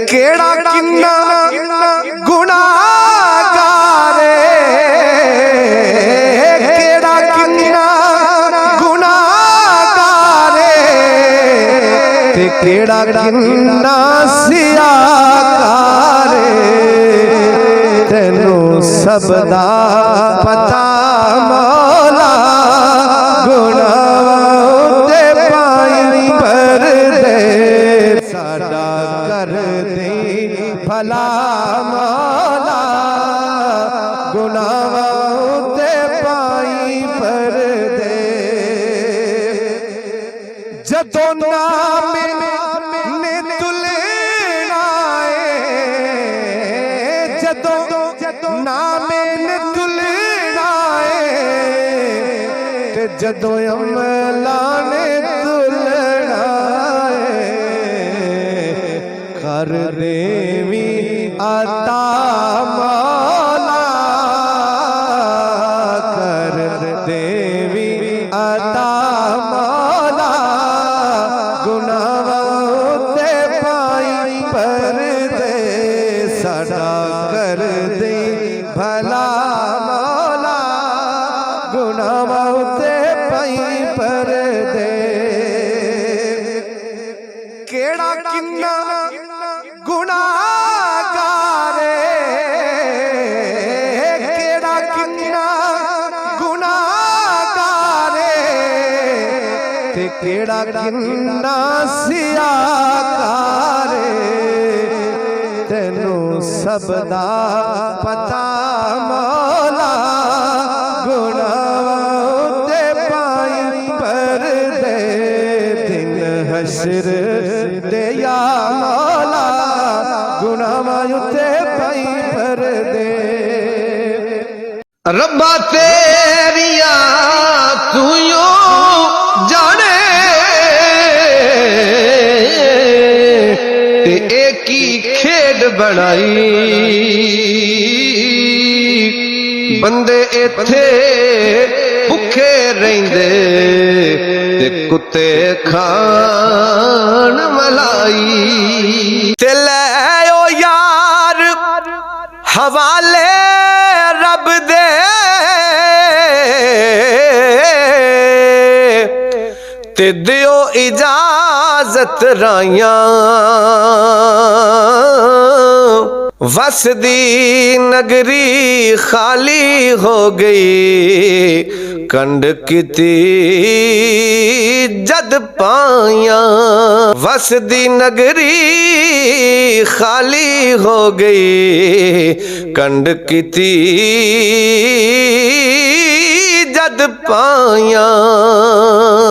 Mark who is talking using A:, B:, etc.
A: केड़ा किन्ना गुनाहगारे, केड़ा किन्ना गुनाहगारे, ते केड़ा किन्ना सियाकारे। तेनू सब दा पता मौला, गुनाह ते पाई पर दे साडा कर दे भला मौला, गुनाह ते पाई पर दे। जदों नाम ने तुलना है, जदों नाम ने तुलना है, ते जदों अमला ने तुलना है। कर देवी अता मौला, कर देवी अता मौला, गुनाह ते पाई पर दे साडा कर दे भला मौला, गुनाह ते पाई पर दे। केड़ा किन्ना गुनाहगारे, केड़ा किन्ना गुनाहगारे, ते केड़ा किन्ना सियाकारे। तेनू सब दा पता मौला, गुनाह ते पाई पर दे। दिन हश्र दे या मौला, गुनाह ते पाई पर दे। रब्बा तेरिया तू यूं जाने, ते एक ही खेड बनाई। बंदे इत्थे भुखे रहिंदे, ते कुत्ते खान मलाई। ते लै ओ यार हवाले रब दे, ते दियो इजाजत राइयां। वसदी नगरी खाली हो गई, कंड किती जद पाया। वसदी नगरी खाली हो गई, कंड किती जद पाया।